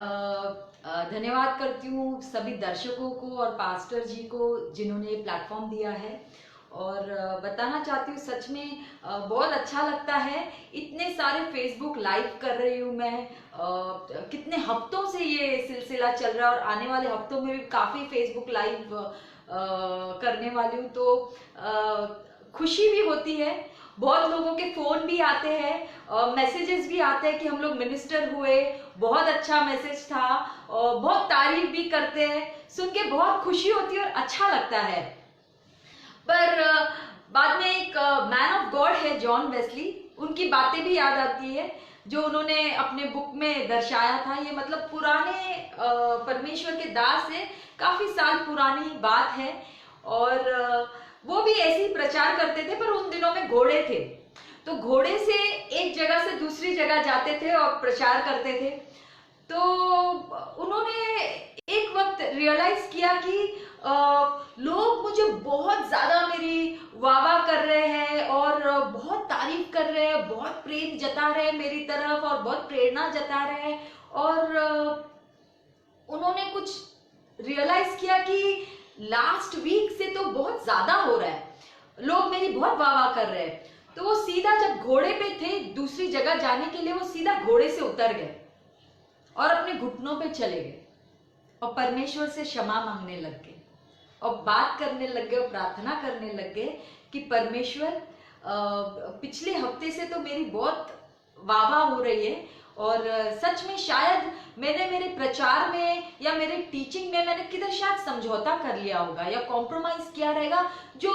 धन्यवाद करती हूँ सभी दर्शकों को और पास्टर जी को जिन्होंने ये प्लेटफॉर्म दिया है। और बताना चाहती हूँ सच में बहुत अच्छा लगता है। इतने सारे फेसबुक लाइव कर रही हूँ मैं। कितने हफ्तों से ये सिलसिला चल रहा है और आने वाले हफ्तों में भी काफ़ी फेसबुक लाइव करने वाली हूँ। तो खुशी भी होती है। बहुत लोगों के फोन भी आते हैं, मैसेजेस भी आते हैं कि हम लोग मिनिस्टर हुए, बहुत अच्छा मैसेज था, और बहुत तारीफ भी करते हैं। सुन के बहुत खुशी होती है और अच्छा लगता है। पर बाद में एक मैन ऑफ गॉड है जॉन वेस्ली, उनकी बातें भी याद आती है जो उन्होंने अपने बुक में दर्शाया था। ये मतलब पुराने परमेश्वर के दास है, काफी साल पुरानी बात है। और वो भी ऐसे ही प्रचार करते थे, पर उन दिनों में घोड़े थे, तो घोड़े से एक जगह से दूसरी जगह जाते थे और प्रचार करते थे। तो उन्होंने एक वक्त रियलाइज किया कि लोग मुझे बहुत ज्यादा मेरी वाह वाह कर रहे हैं और बहुत तारीफ कर रहे हैं, बहुत प्रेम जता रहे हैं मेरी तरफ और बहुत प्रेरणा जता रहे हैं। और उन्होंने कुछ रियलाइज किया कि लास्ट वीक से तो बहुत ज्यादा हो रहा है, लोग मेरी बहुत वाह वाह कर रहे हैं। तो वो सीधा जब घोड़े पे थे दूसरी जगह जाने के लिए, वो सीधा घोड़े से उतर गए और अपने घुटनों पे चले गए और परमेश्वर से क्षमा मांगने लग गए और बात करने लग गए और प्रार्थना करने लग गए कि परमेश्वर, पिछले हफ्ते से तो मेरी बहुत वाह वाह हो रही है और सच में शायद मैंने मेरे प्रचार में या मेरे टीचिंग में मैंने किधर शायद समझौता कर लिया होगा या कॉम्प्रोमाइज किया रहेगा, जो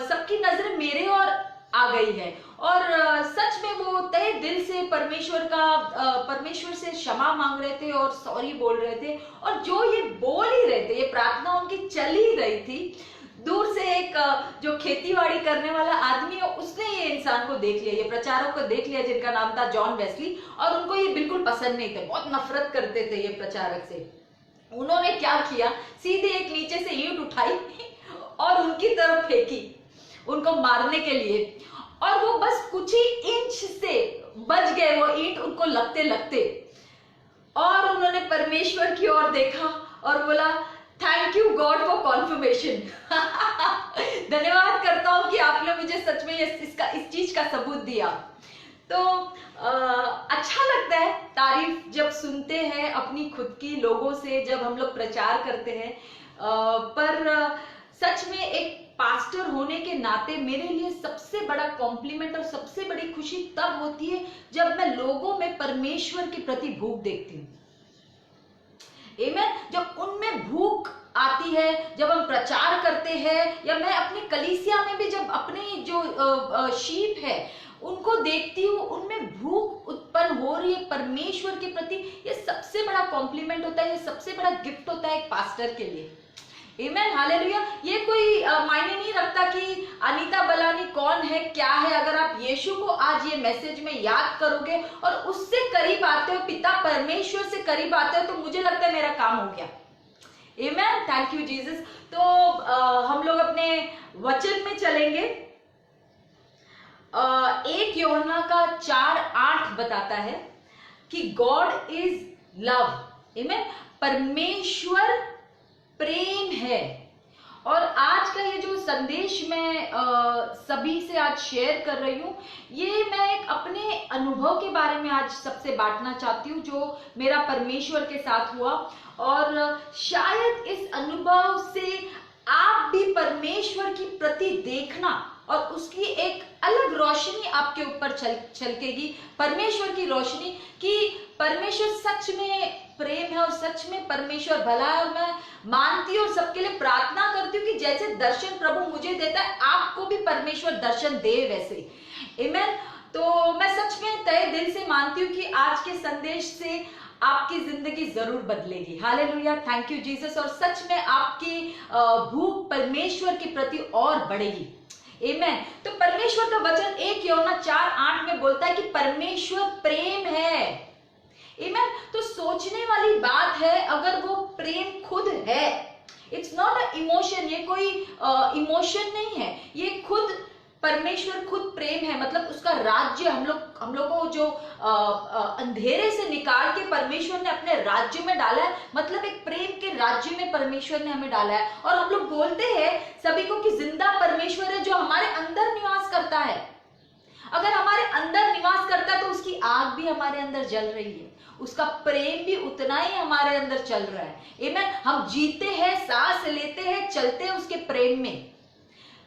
सबकी नजर मेरे और आ गई है। और सच में वो तहे दिल से परमेश्वर से क्षमा मांग रहे थे और सॉरी बोल रहे थे। और जो ये बोल ही रहे थे, ये प्रार्थना उनकी चल ही रही थी, दूर से एक जो खेतीबाड़ी करने वाला आदमी है उसने ये इंसान को देख लिया, ये प्रचारक को देख लिया जिनका नाम था जॉन वेस्ली, और उनको ये बिल्कुल पसंद नहीं थे, बहुत नफरत करते थे ये प्रचारक से। उन्होंने क्या किया, सीधे एक नीचे से ईंट उठाई और उनकी तरफ फेंकी उनको मारने के लिए, और वो बस कुछ ही इंच से बच गए वो ईंट उनको लगते लगते। और उन्होंने परमेश्वर की ओर देखा और बोला, thank you God for conformation. धन्यवाद करता हूं कि आपने मुझे सच में इस चीज का सबूत दिया। तो अच्छा लगता है तारीफ जब सुनते हैं अपनी खुद की लोगों से, जब हम लोग प्रचार करते हैं। पर सच में एक पास्टर होने के नाते मेरे लिए सबसे बड़ा कॉम्प्लीमेंट और सबसे बड़ी खुशी तब होती है जब मैं लोगों में परमेश्वर के प्रति भूख देखती हूँ। आमीन। जब उनमें भूख आती है, जब हम प्रचार करते हैं, या मैं अपनी कलीसिया में भी जब अपने जो शीप है उनको देखती हूँ, उनमें भूख उत्पन्न हो रही है परमेश्वर के प्रति, ये सबसे बड़ा कॉम्प्लीमेंट होता है, ये सबसे बड़ा गिफ्ट होता है एक पास्टर के लिए। आमीन, हालेलुया। ये कोई मायने नहीं रखता कि अनीता बलानी कौन है क्या है। अगर आप यीशु को आज ये मैसेज में याद करोगे और उससे करीब आते हो, पिता परमेश्वर से करीब आते हो, तो मुझे लगता है मेरा काम हो गया। आमीन, थैंक यू जीसस। तो हम लोग अपने वचन में चलेंगे। 1 यूहन्ना का 4:8 बताता है कि गॉड इज लव। आमीन, परमेश्वर प्रेम है। और आज का ये जो संदेश मैं सभी से आज शेयर कर रही हूँ, ये मैं एक अपने अनुभव के बारे में आज सबसे बांटना चाहती हूँ जो मेरा परमेश्वर के साथ हुआ। और शायद इस अनुभव से आप भी परमेश्वर की प्रति देखना और उसकी एक अलग रोशनी आपके ऊपर छलकेगी, परमेश्वर की रोशनी, कि परमेश्वर सच में प्रेम है और सच में परमेश्वर भला है। और मैं मानती हूँ और सबके लिए प्रार्थना करती हूँ कि जैसे दर्शन प्रभु मुझे देता है, आपको भी परमेश्वर दर्शन दे वैसे। आमीन। तो मैं सच में तहे दिल से मानती हूँ कि आज के संदेश से आपकी जिंदगी जरूर बदलेगी। Hallelujah, thank you Jesus. और सच में आपकी भूख परमेश्वर के प्रति और बढ़ेगी। आमीन। तो परमेश्वर का वचन 1 यूहन्ना 4:8 में बोलता है कि परमेश्वर प्रेम है। आमीन। तो सोचने वाली बात है, अगर वो प्रेम खुद है, इट्स नॉट अ इमोशन, ये कोई इमोशन नहीं है, ये खुद परमेश्वर खुद प्रेम है, मतलब उसका राज्य हम लोग को जो अंधेरे से निकाल के परमेश्वर ने अपने राज्य में डाला है, मतलब एक प्रेम के राज्य में परमेश्वर ने हमें डाला है। और हम लोग बोलते हैं सभी को कि जिंदा परमेश्वर है जो हमारे अंदर निवास करता है। अगर हमारे अंदर निवास करता है तो उसकी आग भी हमारे अंदर जल रही है, उसका प्रेम भी उतना ही हमारे अंदर चल रहा है। आमीन। हम जीते हैं, सांस लेते हैं, चलते हैं उसके प्रेम में।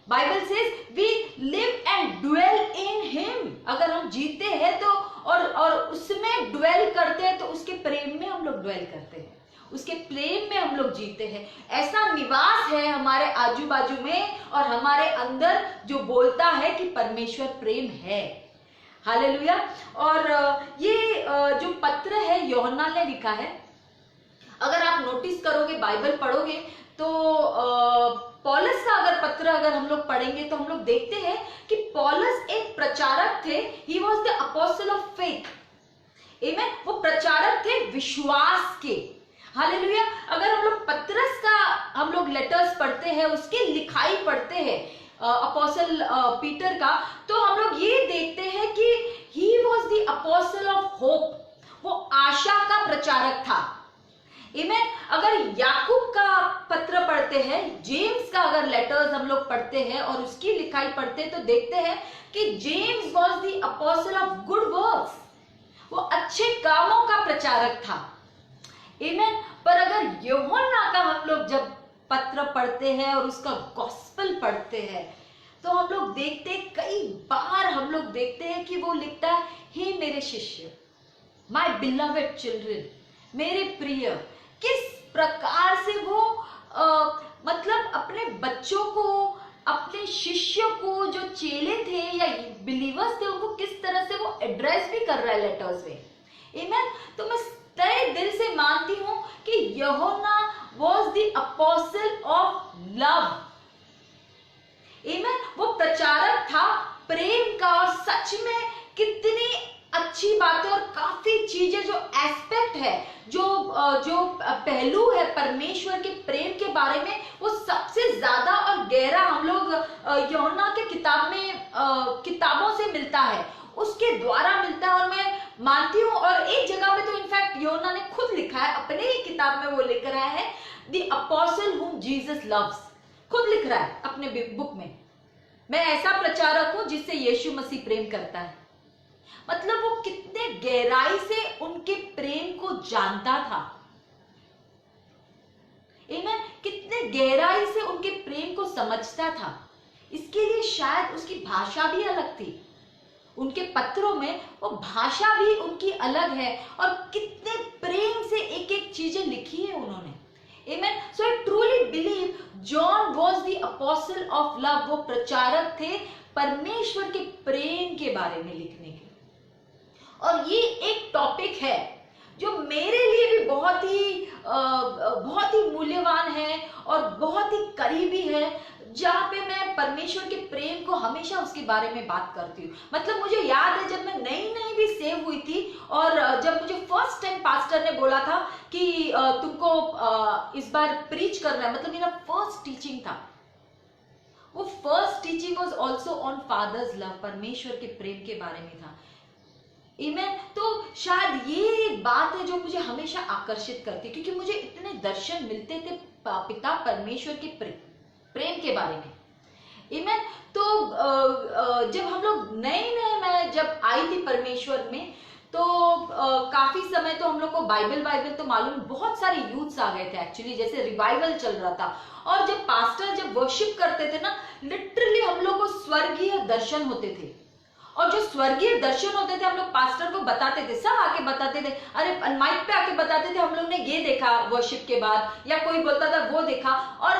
Bible says we live and dwell in him. अगर हम जीते हैं तो और उसमें ड्वेल करते हैं तो उसके प्रेम में हम लोग ड्वेल करते हैं, उसके प्रेम में हम लोग जीते हैं। ऐसा निवास है हमारे आजू बाजू में और हमारे अंदर जो बोलता है कि परमेश्वर प्रेम है। हालेलुया। और ये जो पत्र है यूहन्ना ने लिखा है। अगर आप नोटिस करोगे, बाइबल पढ़ोगे तो पौलुस का अगर पत्र अगर हम लोग पढ़ेंगे तो हम लोग देखते हैं कि पौलुस एक प्रचारक थे। He was the apostle of faith. आमीन। वो प्रचारक थे विश्वास के। हालेलुया। अगर हम लोग पत्रस का हम लोग लेटर्स पढ़ते हैं, उसकी लिखाई पढ़ते हैं अपोस्टल पीटर का, तो हम लोग ये देखते हैं कि he was the apostle of hope. वो आशा का प्रचारक था। आमीन। अगर याकूब का पत्र पढ़ते हैं, जेम्स का अगर लेटर्स हम लोग पढ़ते हैं और उसकी लिखाई पढ़ते हैं तो देखते हैं कि James was the apostle of good works. वो अच्छे कामों का प्रचारक था। आमीन। पर अगर यूहन्ना का हम लोग जब पत्र पढ़ते हैं और उसका गॉस्पेल पढ़ते हैं तो हम लोग देखते हैं, कई बार हम लोग देखते हैं कि वो लिखता है, हे मेरे शिष्य, माय बिलवेड चिल्ड्रन, मेरे प्रिय। किस प्रकार से वो मतलब अपने बच्चों को, अपने शिष्यों को, जो चेले थे या बिलीवर्स थे, उनको किस तरह से वो एड्रेस भी कर रहा है लेटर्स में। आमीन। तो मैं तहे दिल से मानती हूं कि यूहन्ना was the apostle of love. आमीन। वो प्रचारक था प्रेम का। और सच में कितनी अच्छी बातें और काफी चीजें जो एस्पेक्ट है, जो पहलू है परमेश्वर के प्रेम के बारे में, वो सबसे ज्यादा और गहरा हम लोग यूहन्ना के किताब में किताबों से मिलता है, उसके द्वारा मिलता है। और मैं मानती हूँ, और एक जगह पे तो इनफैक्ट यूहन्ना ने खुद लिखा है, अपने ही किताब में वो लिख रहा है, द अपोस्टल हुम जीसस लव्स। खुद लिख रहा है अपने बुक में, मैं ऐसा प्रचारक हूं जिससे यीशु मसीह प्रेम करता है। मतलब वो कितने गहराई से उनके प्रेम को जानता था। आमीन। कितने गहराई से उनके प्रेम को समझता था। इसके लिए शायद उसकी भाषा भी अलग थी। उनके पत्रों में वो भाषा भी उनकी अलग है और कितने प्रेम से एक एक चीजें लिखी है उन्होंने। Amen. So I truly believe John was the apostle of love. वो प्रचारक थे परमेश्वर के प्रेम के बारे में लिखने के। और ये एक टॉपिक है जो मेरे लिए भी बहुत ही मूल्यवान है और बहुत ही करीबी है, जहाँ पे मैं परमेश्वर के प्रेम को हमेशा उसके बारे में बात करती हूँ। मतलब मुझे याद है जब मैं नई भी सेव हुई थी और जब मुझे फर्स्ट टाइम पास्टर ने बोला था कि तुमको इस बार प्रीच करना है, मतलब मेरा फर्स्ट टीचिंग था। वो first teaching was also on fathers love, परमेश्वर के प्रेम के बारे में था। आमीन। तो शायद ये एक बात है जो मुझे हमेशा आकर्षित करती, क्योंकि मुझे इतने दर्शन मिलते थे पिता परमेश्वर के प्रेम के बारे में। आमीन। तो जब हम लोग नए मैं जब आई थी परमेश्वर में, तो काफी समय तो हम लोग को बाइबल तो मालूम, बहुत सारे यूथ्स आ गए थे एक्चुअली, जैसे रिवाइवल चल रहा था। और जब पास्टर जब वर्शिप करते थे ना, लिटरली हम लोग को स्वर्गीय दर्शन होते थे। और जो स्वर्गीय दर्शन होते थे हम लोग पास्टर को बताते थे, सब आके बताते थे, अरे माइक पे आके बताते थे, हम लोग ने ये देखा वर्शिप के बाद, या कोई बोलता था वो देखा। और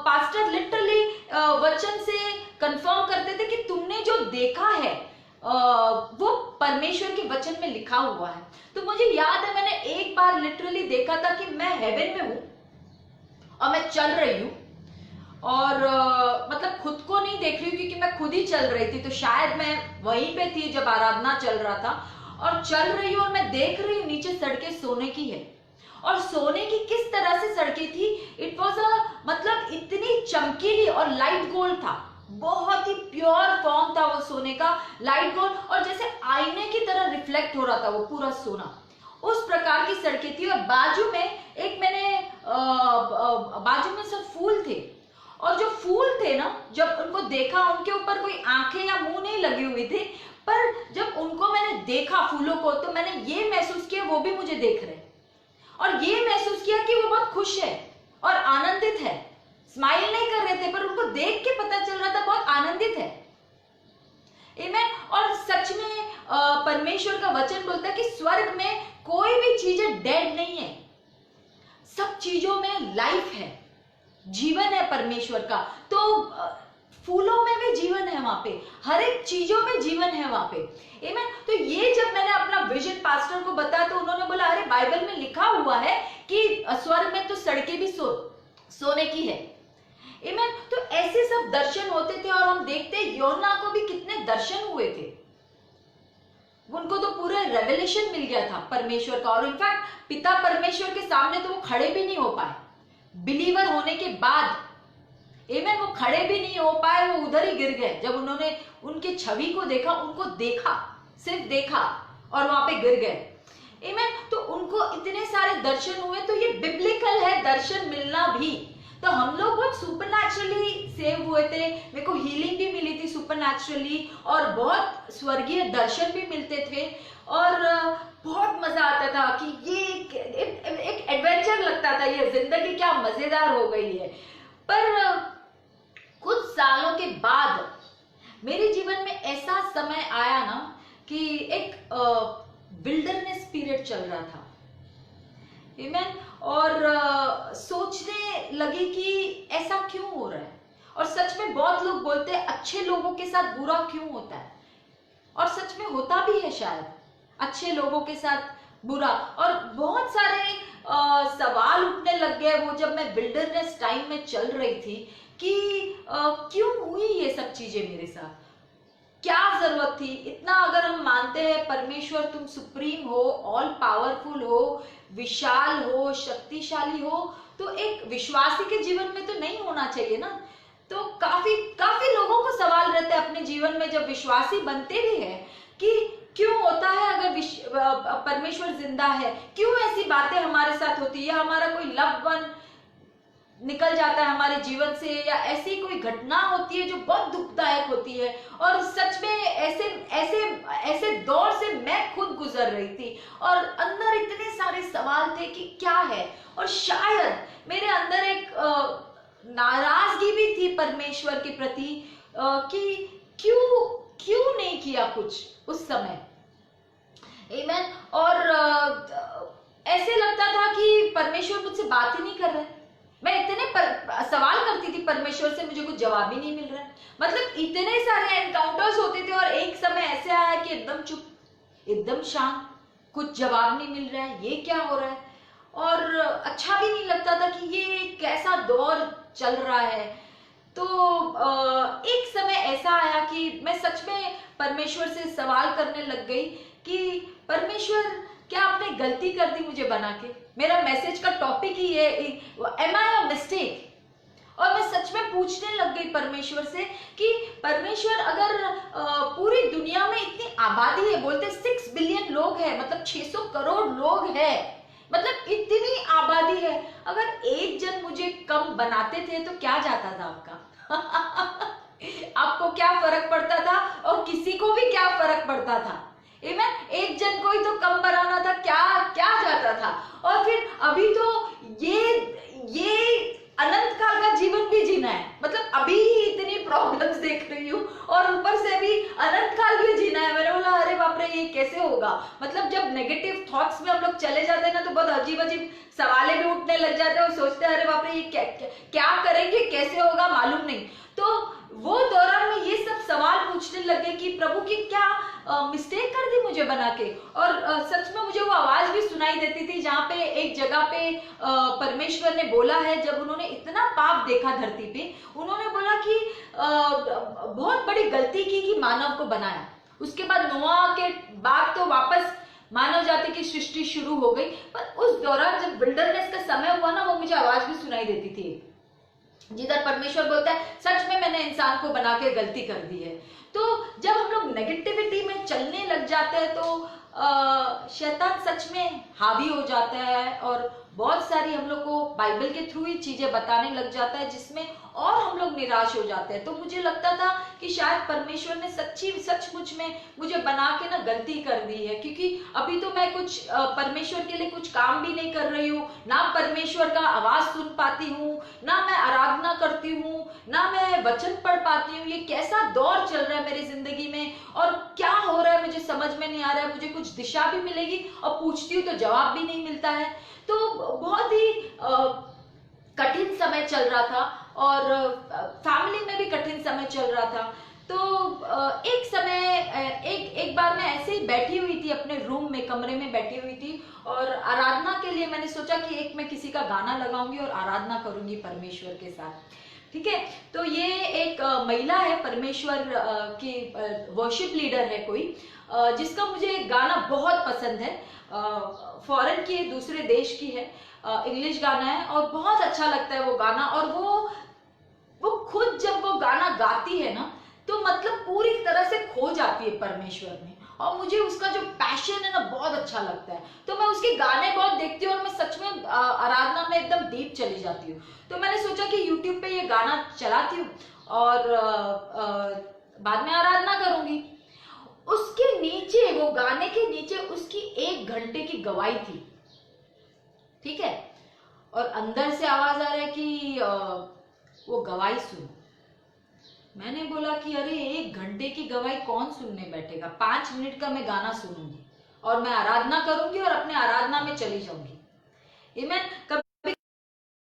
पास्टर लिटरली वचन से कंफर्म करते थे कि तुमने जो देखा है वो परमेश्वर के वचन में लिखा हुआ है। तो मुझे याद है मैंने एक बार लिटरली देखा था कि मैं हेवन में हूं और मैं चल रही हूं, और मतलब खुद को नहीं देख रही हूँ क्योंकि मैं खुद ही चल रही थी, तो शायद मैं वहीं पे थी जब आराधना चल रहा था, और चल रही हूँ और मैं देख रही हूँ नीचे सड़कें सोने की है। और सोने की किस तरह से सड़कें थी, इट वॉज मतलब इतनी चमकीली, और लाइट गोल्ड था। बहुत ही प्योर फॉर्म था वो सोने का, लाइट गोल्ड, और जैसे आईने की तरह रिफ्लेक्ट हो रहा था वो पूरा सोना, उस प्रकार की सड़कें थी। और बाजू में एक मैंने बाजू में सब फूल थे, और जो फूल थे ना, जब उनको देखा, उनके ऊपर कोई आंखें या मुंह नहीं लगी हुई थी, पर जब उनको मैंने देखा फूलों को, तो मैंने ये महसूस किया वो भी मुझे देख रहे, और ये महसूस किया कि वो बहुत खुश है और आनंदित है। स्माइल नहीं कर रहे थे, पर उनको देख के पता चल रहा था बहुत आनंदित है। आमीन। और सच में परमेश्वर का वचन बोलता है कि स्वर्ग में कोई भी चीजें डेड नहीं है, सब चीजों में लाइफ है, जीवन है परमेश्वर का। तो फूलों में भी जीवन है वहां पे, हर एक चीजों में जीवन है वहां पे। आमीन। तो ये जब मैंने अपना विजन पास्टर को बताया, तो उन्होंने बोला अरे बाइबल में लिखा हुआ है कि स्वर्ग में तो सड़कें भी सोने की है। आमीन। तो ऐसे सब दर्शन होते थे, और हम देखते योना को भी कितने दर्शन हुए थे, उनको तो पूरा रेवलेशन मिल गया था परमेश्वर का, और इनफैक्ट पिता परमेश्वर के सामने तो वो खड़े भी नहीं हो पाए बिलीवर होने के बाद। आमीन। वो खड़े भी नहीं हो पाए, वो उधर ही गिर गए। जब उन्होंने उनके छवि को देखा, उनको देखा, सिर्फ देखा, और वहां पे गिर गए। आमीन। तो उनको इतने सारे दर्शन हुए, तो ये बिब्लिकल है दर्शन मिलना भी। तो हम लोग बहुत सुपरनैचुरली सेव हुए थे, मेरे को हीलिंग भी मिली थी सुपरनैचुरली, और बहुत स्वर्गीय दर्शन भी मिलते थे, और बहुत मजा आता था कि ये एक एडवेंचर लगता था, ये जिंदगी क्या मजेदार हो गई है। पर कुछ सालों के बाद मेरे जीवन में ऐसा समय आया ना कि एक विल्डरनेस पीरियड चल रहा था। आमीन। और सोचने लगी कि ऐसा क्यों हो रहा है, और सच में बहुत लोग बोलते हैं अच्छे लोगों के साथ बुरा क्यों होता है, और सच में होता भी है शायद अच्छे लोगों के साथ बुरा। और बहुत सारे सवाल उठने लग गए वो जब मैं विल्डरनेस टाइम में चल रही थी कि क्यों हुई ये सब चीजें मेरे साथ, क्या जरूरत थी इतना। अगर हम मानते हैं परमेश्वर तुम सुप्रीम हो, ऑल पावरफुल हो, विशाल हो, शक्तिशाली हो, तो एक विश्वासी के जीवन में तो नहीं होना चाहिए ना। तो काफी लोगों को सवाल रहता है अपने जीवन में जब विश्वासी बनते भी है कि क्यों होता है, अगर परमेश्वर जिंदा है क्यों ऐसी बातें हमारे साथ होती है, या हमारा कोई लव्ड वन निकल जाता है हमारे जीवन से, या ऐसी कोई घटना होती है जो बहुत दुखदायक होती है। और सच में ऐसे दौर से मैं खुद गुजर रही थी, और अंदर इतने सारे सवाल थे कि क्या है, और शायद मेरे अंदर एक नाराजगी भी थी परमेश्वर के प्रति कि क्यों नहीं किया कुछ उस समय। आमीन। और ऐसे लगता था कि परमेश्वर मुझसे बात ही नहीं कर रहा है, मैं इतने सवाल करती थी परमेश्वर से, मुझे कुछ जवाब ही नहीं मिल रहा है। मतलब इतने सारे एनकाउंटर्स होते थे, और एक समय ऐसे आया कि एकदम चुप, एकदम शांत, कुछ जवाब नहीं मिल रहा है, ये क्या हो रहा है, और अच्छा भी नहीं लगता था कि ये कैसा दौर चल रहा है। तो एक समय ऐसा आया कि मैं सच में परमेश्वर से सवाल करने लग गई कि परमेश्वर क्या आपने गलती कर दी मुझे बना के। मेरा मैसेज का टॉपिक ही है एम आई अ मिस्टेक। और मैं सच में पूछने लग गई परमेश्वर से कि परमेश्वर अगर पूरी दुनिया में इतनी आबादी है, बोलते 6 बिलियन लोग हैं, मतलब 600 करोड़ लोग हैं, मतलब इतनी आबादी है, अगर एक जन मुझे कम बनाते थे तो क्या जाता था आपका आपको क्या फर्क पड़ता था, और किसी को भी क्या फर्क पड़ता था। आमीन। एक जन को ही तो कम बनाना था, क्या जाता था। और फिर अभी तो ये अनंत काल का जीवन भी जीना है, मतलब अभी इतनी प्रॉब्लम्स देख रही हूँ, और ऊपर से अभी अनंत काल भी जीना है। मैंने बोला अरे बाप रे ये कैसे होगा। मतलब जब नेगेटिव थॉट्स में हम लोग चले जाते हैं ना, तो बहुत अजीब अजीब सवालें भी उठने लग जाते हैं, और सोचते हैं अरे बाप रे ये क्या करेंगे, कैसे होगा, मालूम नहीं। तो वो दौरान में ये सब सवाल पूछने लगे कि प्रभु की क्या मिस्टेक कर दी मुझे बना के। और सच में मुझे वो आवाज भी सुनाई देती थी जहाँ पे एक जगह पे परमेश्वर ने बोला है, जब उन्होंने इतना पाप देखा धरती पे, उन्होंने बोला कि बहुत बड़ी गलती की कि मानव को बनाया। उसके बाद नोआ के बाद तो वापस मानव जाति की सृष्टि शुरू हो गई, पर उस दौरान जब विल्डरनेस का समय हुआ ना, वो मुझे आवाज भी सुनाई देती थी जिधर परमेश्वर बोलता है सच में मैंने इंसान को बना के गलती कर दी है। तो जब हम लोग नेगेटिविटी में चलने लग जाते हैं तो शैतान सच में हावी हो जाता है और बहुत सारी हम लोग को बाइबल के थ्रू ही चीजें बताने लग जाता है, जिसमें और हम लोग निराश हो जाते हैं। तो मुझे लगता था कि शायद परमेश्वर ने सचमुच में मुझे बना के ना गलती कर दी है, क्योंकि अभी तो मैं कुछ परमेश्वर के लिए कुछ काम भी नहीं कर रही हूँ, ना परमेश्वर का आवाज सुन पाती हूँ, ना मैं आराधना करती हूँ, ना मैं वचन पढ़ पाती हूँ। ये कैसा दौर चल रहा है मेरी जिंदगी में और क्या हो रहा है मुझे समझ में नहीं आ रहा है। मुझे कुछ दिशा भी मिलेगी और पूछती हूँ तो जवाब भी नहीं मिलता है। तो बहुत ही कठिन समय चल रहा था और फैमिली में भी कठिन समय चल रहा था। तो एक समय एक बार मैं ऐसे ही बैठी हुई थी अपने रूम में, कमरे में बैठी हुई थी और आराधना के लिए मैंने सोचा कि एक मैं किसी का गाना लगाऊंगी और आराधना करूंगी परमेश्वर के साथ। ठीक है, तो ये एक महिला है परमेश्वर की वर्शिप लीडर है कोई, जिसका मुझे गाना बहुत पसंद है। फॉरेन की है, दूसरे देश की है, इंग्लिश गाना है और बहुत अच्छा लगता है वो गाना। और वो खुद जब वो गाना गाती है ना तो मतलब पूरी तरह से खो जाती है परमेश्वर में, और मुझे उसका जो पैशन है ना बहुत अच्छा लगता है। तो मैं उसके गाने बहुत देखती हूँ और मैं सच में आराधना में एकदम डीप चली जाती हूँ। तो मैंने सोचा कि यूट्यूब पे ये गाना चलाती हूँ और बाद में आराधना करूंगी। उसके नीचे, वो गाने के नीचे उसकी 1 घंटे की गवाही थी। ठीक है, और अंदर से आवाज आ रहा है कि वो गवाही सुन। मैंने बोला कि अरे 1 घंटे की गवाही कौन सुनने बैठेगा, 5 मिनट का मैं गाना सुनूंगी और मैं आराधना करूंगी और अपने आराधना में चली जाऊंगी। इमेन कभी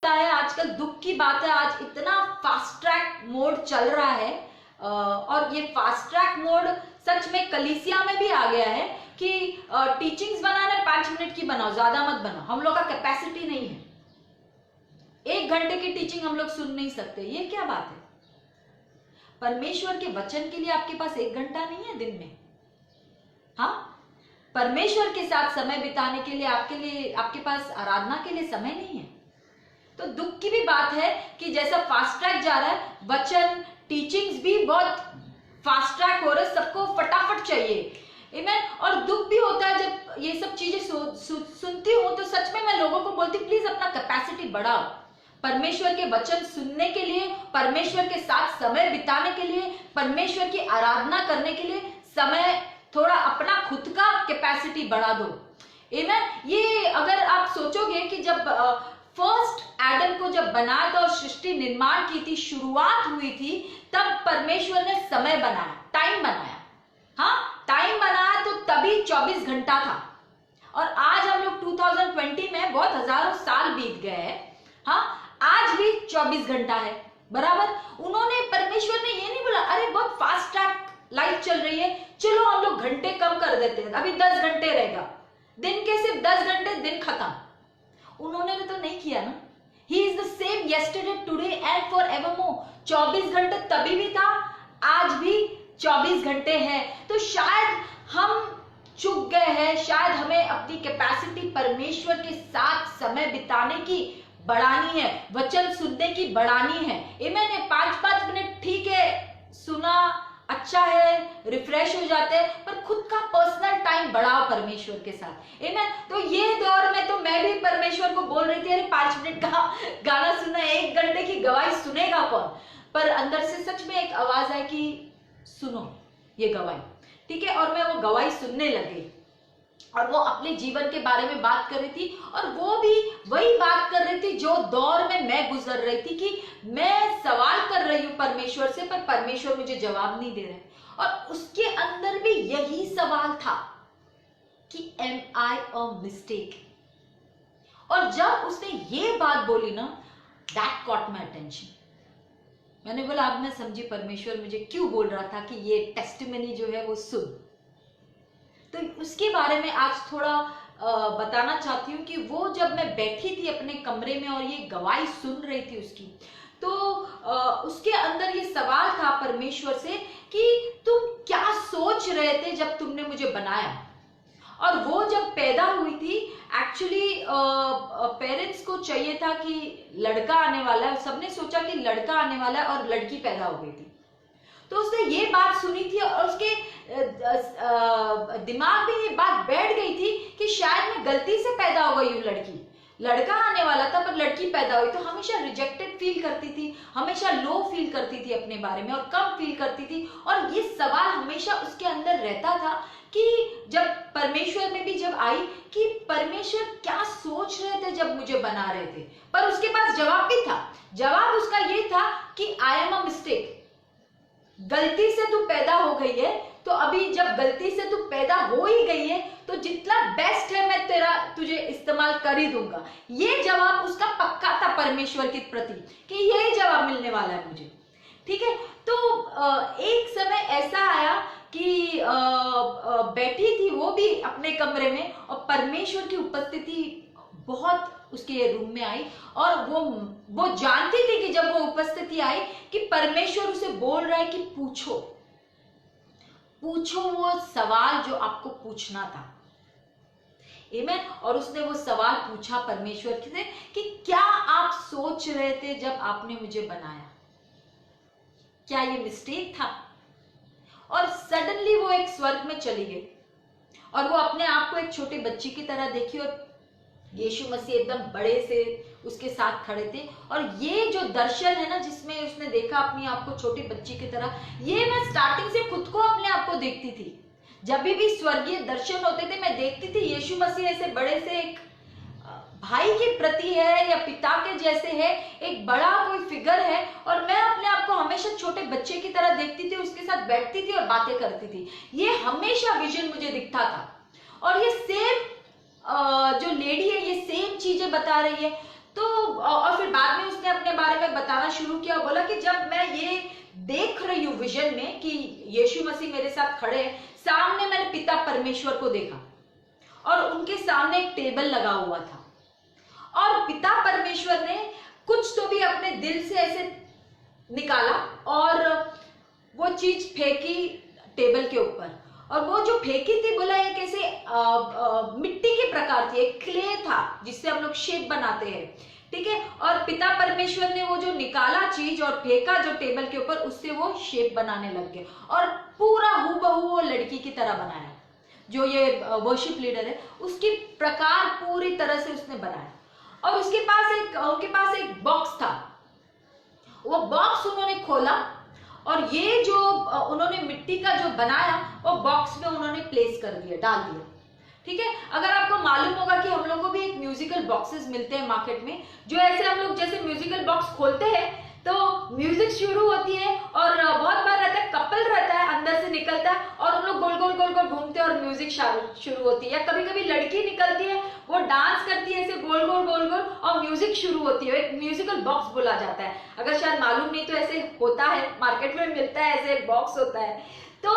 है, आजकल दुख की बात है, आज इतना फास्ट ट्रैक मोड चल रहा है और ये फास्ट ट्रैक मोड सच में कलीसिया में भी आ गया है कि टीचिंग्स बनाना 5 मिनट की बनाओ, ज्यादा मत बनाओ। हम लोग का कैपेसिटी नहीं है, 1 घंटे की टीचिंग हम लोग सुन नहीं सकते। ये क्या बात है? परमेश्वर के वचन के लिए आपके पास 1 घंटा नहीं है दिन में? हाँ, परमेश्वर के साथ समय बिताने के लिए आपके पास आराधना के लिए समय नहीं है। तो दुख की भी बात है कि जैसा फास्ट ट्रैक जा रहा है, वचन टीचिंग्स भी बहुत फास्ट ट्रैक हो रहे, सबको फटाफट चाहिए। इमेन, और दुख भी होता है जब ये सब चीजें सुनती हूँ तो सच में मैं लोगों को बोलती प्लीज अपना कैपेसिटी बढ़ाओ, परमेश्वर के वचन सुनने के लिए, परमेश्वर के साथ समय बिताने के लिए, परमेश्वर की आराधना करने के लिए समय, थोड़ा अपना खुद का कैपेसिटी बढ़ा दो। आमीन। ये अगर आप सोचोगे कि जब फर्स्ट एडम को जब बनाया था और सृष्टि निर्माण की थी, शुरुआत हुई थी, तब परमेश्वर ने समय बनाया, टाइम बनाया। हाँ, टाइम बनाया तो तभी 24 घंटा था। और आज हम लोग 2020 में, बहुत हजारों साल बीत गए हैं, हाँ, आज भी 24 घंटा है बराबर। उन्होंने, परमेश्वर ने ये नहीं बोला अरे बहुत फास्ट ट्रैक लाइफ चल रही है, चलो हम लोग घंटे कम कर देते हैं, अभी 10 घंटे रहेगा, दिन के सिर्फ 10 घंटे, दिन खत्म। उन्होंने तो नहीं किया ना। He is the same yesterday, today and forevermore। 24 घंटे तभी भी था, आज भी 24 घंटे है। तो शायद हम चूक गए हैं, शायद हमें अपनी कैपेसिटी परमेश्वर के साथ समय बिताने की बढ़ानी है, वचन सुनने की बढ़ानी है। मैंने 5-5 मिनट ठीक है, सुना, अच्छा है, रिफ्रेश हो जाते हैं, पर खुद का पर्सनल टाइम बढ़ाओ परमेश्वर के साथ। आमीन। तो ये दौर में तो मैं भी परमेश्वर को बोल रही थी अरे 5 मिनट का गाना सुनना, 1 घंटे की गवाही सुनेगा कौन? पर अंदर से सच में एक आवाज है कि सुनो ये गवाही, ठीक है। और मैं वो गवाही सुनने लगी और वो अपने जीवन के बारे में बात कर रही थी, और वो भी वही बात कर रही थी जो दौर में मैं गुजर रही थी, कि मैं सवाल कर रही हूं परमेश्वर से, पर परमेश्वर मुझे जवाब नहीं दे रहे। और उसके अंदर भी यही सवाल था कि एम आई अ मिस्टेक? और जब उसने ये बात बोली ना, दैट कॉट माय अटेंशन। मैंने बोला अब मैं समझी परमेश्वर मुझे क्यों बोल रहा था कि ये टेस्टिमनी जो है वो सुन। तो उसके बारे में आज थोड़ा बताना चाहती हूँ कि वो जब मैं बैठी थी अपने कमरे में और ये गवाही सुन रही थी उसकी, तो उसके अंदर ये सवाल था परमेश्वर से कि तुम क्या सोच रहे थे जब तुमने मुझे बनाया, और वो जब पैदा हुई थी, एक्चुअली पेरेंट्स को चाहिए था कि लड़का आने वाला है, सबने सोचा कि लड़का आने वाला है और लड़की पैदा हो गई थी। तो उसने ये बात सुनी थी और उसके दिमाग में ये बात बैठ गई थी कि शायद मैं गलती से पैदा हो गई हूँ लड़की, लड़का आने वाला था पर लड़की पैदा हुई। तो हमेशा रिजेक्टेड फील करती थी, हमेशा लो फील करती थी अपने बारे में और कम फील करती थी। और ये सवाल हमेशा उसके अंदर रहता था कि जब परमेश्वर में भी जब आई कि परमेश्वर क्या सोच रहे थे जब मुझे बना रहे थे। पर उसके पास जवाब भी था। जवाब उसका ये था कि आई एम अ मिस्टेक, गलती से तू पैदा हो गई है, तो अभी जब गलती से तू पैदा हो ही गई है तो जितना बेस्ट है मैं तेरा तुझे इस्तेमाल कर ही दूंगा। ये जवाब उसका पक्का था परमेश्वर के प्रति कि यही जवाब मिलने वाला है मुझे। ठीक है, तो एक समय ऐसा आया कि बैठी थी वो भी अपने कमरे में और परमेश्वर की उपस्थिति बहुत उसके रूम में आई और वो जानती थी कि जब वो उपस्थिति आई कि परमेश्वर उसे बोल रहा है कि पूछो वो सवाल जो आपको पूछना था। आमीन। और उसने वो सवाल पूछा परमेश्वर से कि क्या आप सोच रहे थे जब आपने मुझे बनाया, क्या ये मिस्टेक था? और सडनली वो एक स्वर्ग में चली गई और वो अपने आप को एक छोटे बच्ची की तरह देखी और यीशु मसीह एकदम बड़े से उसके साथ खड़े थे। और ये जो दर्शन है ना जिसमें उसने देखा अपनी आप को छोटी बच्ची की तरह, ये मैं स्टार्टिंग से खुद को अपने आप को देखती थी। जब भी स्वर्गीय दर्शन होते थे मैं देखती थी यीशु मसीह ऐसे बड़े से एक भाई के प्रति है या पिता के जैसे है, एक बड़ा कोई फिगर है और मैं अपने आप को हमेशा छोटे बच्चे की तरह देखती थी, उसके साथ बैठती थी और बातें करती थी। ये हमेशा विजन मुझे दिखता था। और ये सेम जो लेडी है ये सेम चीजें बता रही है। तो और फिर बाद में उसने अपने बारे में बताना शुरू किया, बोला कि जब मैं ये देख रही हूँ विजन में कि यीशु मसीह मेरे साथ खड़े हैं, सामने मैंने पिता परमेश्वर को देखा और उनके सामने एक टेबल लगा हुआ था और पिता परमेश्वर ने कुछ तो भी अपने दिल से ऐसे निकाला और वो चीज फेंकी टेबल के ऊपर। और वो जो फेंकी थी बोला एक ऐसे मिट्टी के प्रकार थी, एक क्ले था जिससे हम लोग शेप बनाते हैं। ठीक है, और पिता परमेश्वर ने वो जो निकाला चीज और फेंका जो टेबल के ऊपर, उससे वो शेप बनाने लग गए और पूरा हूबहू वो लड़की की तरह बनाया। जो ये वर्शिप लीडर है उसकी प्रकार पूरी तरह से उसने बनाया। और उनके पास एक बॉक्स था। वो बॉक्स उन्होंने खोला और ये जो उन्होंने मिट्टी का जो बनाया वो बॉक्स में उन्होंने प्लेस कर दिया, डाल दिया। ठीक है, अगर आपको मालूम होगा कि हम लोग को भी एक म्यूजिकल बॉक्सेस मिलते हैं मार्केट में, जो ऐसे हम लोग जैसे म्यूजिकल बॉक्स खोलते हैं तो म्यूजिक शुरू होती है और बहुत बार रहता है कपल रहता है अंदर से निकलता है और हम लोग गोल गोल गोल गोल घूमते हैं और म्यूजिक शुरू होती है। या कभी कभी लड़की निकलती है, वो डांस करती है ऐसे गोल गोल गोल गोल और म्यूजिक शुरू होती है, एक म्यूजिकल बॉक्स बोला जाता है। अगर शायद मालूम नहीं तो ऐसे होता है, मार्केट में मिलता है, ऐसे बॉक्स होता है। तो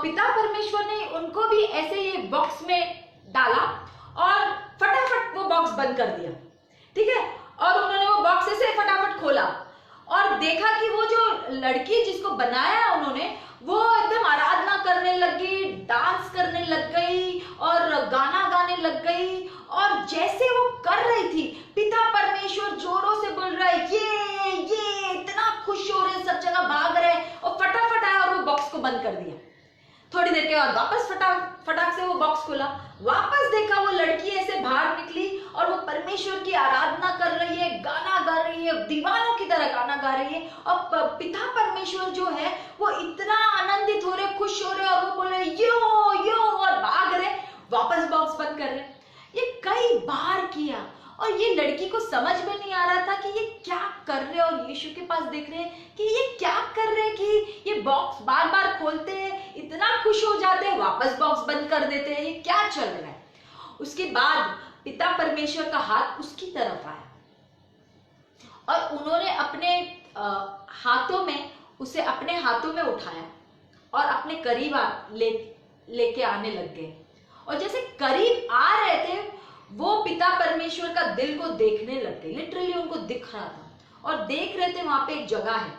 पिता परमेश्वर ने उनको भी ऐसे ये बॉक्स में डाला और फटाफट वो बॉक्स बंद कर दिया। ठीक है, और उन्होंने वो बॉक्स से फटाफट खोला और देखा कि वो जो लड़की जिसको बनाया उन्होंने, वो एकदम आराधना करने लगी, डांस करने लग गई और गाना गाने लग गई। और जैसे वो कर रही थी पिता परमेश्वर जोरों से बोल रहा है ये इतना खुश हो रहे, सब जगह भाग रहे और फटाफट आया और वो बॉक्स को बंद कर दिया। थोड़ी देर के बाद वापस फटाक से वो बॉक्स खोला, वापस देखा वो लड़की ऐसे बाहर निकली और वो परमेश्वर की आराधना कर रही है, गाना गा रही है, दीवानों की तरह गाना गा रही है। और पिता परमेश्वर जो है वो इतना आनंदित हो रहे, खुश हो रहे और वो बोल रहे यो यो और भाग रहे, वापस बॉक्स बंद कर रहे। ये कई बार किया और ये लड़की को समझ में नहीं आ रहा था कि ये क्या कर रहे हैं। और यीशु के पास देख रहे हैं कि ये क्या कर रहे हैं कि ये बॉक्स बार बार खोलते हैं, इतना खुश हो जाते हैं, वापस बॉक्स बंद कर देते हैं, ये क्या चल रहा है। उसके बाद पिता परमेश्वर का हाथ उसकी तरफ आया और उन्होंने अपने हाथों में उसे अपने हाथों में उठाया और अपने करीब लेके आने लग गए। और जैसे करीब आ रहे थे वो पिता परमेश्वर का दिल को देखने लग गए, लिटरली उनको दिख रहा था और देख रहे थे वहां पे एक जगह है।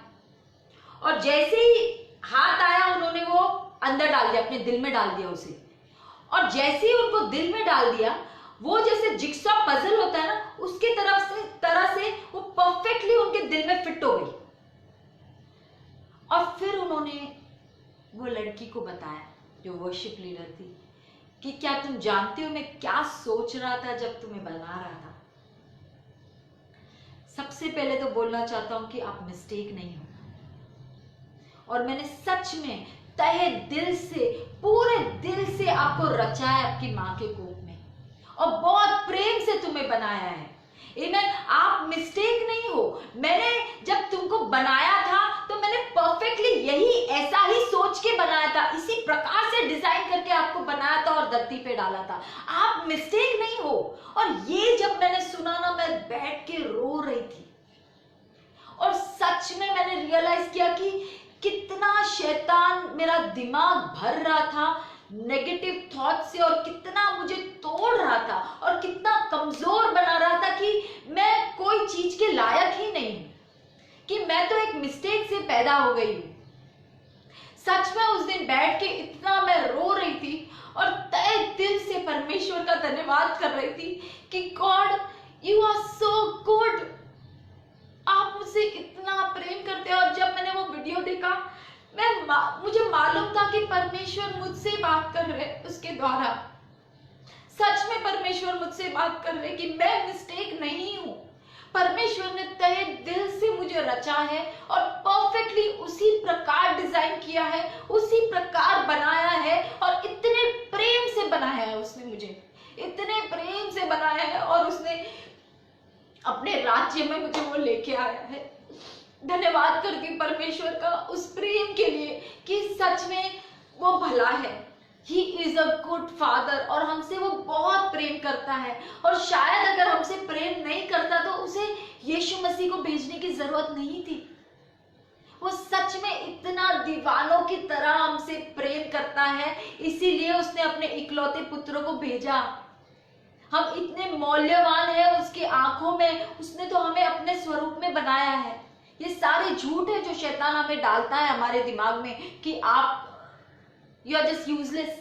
और जैसे ही हाथ आया उन्होंने वो अंदर डाल दिया, अपने दिल में डाल दिया उसे। और जैसे ही उनको दिल में डाल दिया, वो जैसे जिक्सॉ पजल होता है ना, उसके तरह से वो परफेक्टली उनके दिल में फिट हो गई। और फिर उन्होंने वो लड़की को बताया जो वर्शिप लीडर थी कि क्या तुम जानती हो मैं क्या सोच रहा था जब तुम्हें बना रहा था। सबसे पहले तो बोलना चाहता हूं कि आप मिस्टेक नहीं हो, और मैंने सच में तहे दिल से, पूरे दिल से आपको रचा है आपकी मां के कोख में, और बहुत प्रेम से तुम्हें बनाया है। आमीन। आप मिस्टेक नहीं हो। मैंने जब तुमको बनाया था तो मैंने परफेक्टली यही ऐसा ही सोच के बनाया था, इसी प्रकार से डिजाइन करके आपको बनाया था और धरती पे डाला था। आप मिस्टेक नहीं हो। और ये जब मैंने सुना ना, मैं बैठ के रो रही थी, और सच में मैंने रियलाइज किया कि कितना शैतान मेरा दिमाग भर रहा था नेगेटिव थॉट से, और कितना मुझे तोड़ रहा था, और कितना कमजोर बना रहा था कि मैं कोई चीज के लायक ही नहीं हूं, कि मैं तो एक मिस्टेक से पैदा हो गई हूं। सच में उस दिन बैठ के इतना मैं रो रही थी और तहे दिल से परमेश्वर का धन्यवाद कर रही थी कि God you are so good, आप मुझसे इतना प्रेम करते हैं। और जब मैंने वो वीडियो देखा, मुझे मालूम था कि परमेश्वर मुझसे बात कर रहे उसके द्वारा। सच में परमेश्वर मुझसे बात कर रहे कि मैं मिस्टेक नहीं हूं। परमेश्वर ने तहे दिल से मुझे रचा है और परफेक्टली उसी प्रकार डिजाइन किया है, उसी प्रकार बनाया है, और इतने प्रेम से बनाया है उसने मुझे, इतने प्रेम से बनाया है, और उसने अपने राज्य में मुझे वो लेके आया है। धन्यवाद करती परमेश्वर का उस प्रेम के लिए कि सच में वो भला है। He is a good father, और हमसे वो बहुत प्रेम करता है। और शायद अगर हमसे प्रेम नहीं करता तो उसे यीशु मसीह को भेजने की जरूरत नहीं थी। वो सच में इतना दीवानों की तरह हमसे प्रेम करता है, इसीलिए उसने अपने इकलौते पुत्र को भेजा। हम इतने मौल्यवान है उसकी आंखों में, उसने तो हमें अपने स्वरूप में बनाया है। ये सारे झूठ है जो शैतान हमें डालता है हमारे दिमाग में कि आप यू आर जस्ट यूजलेस,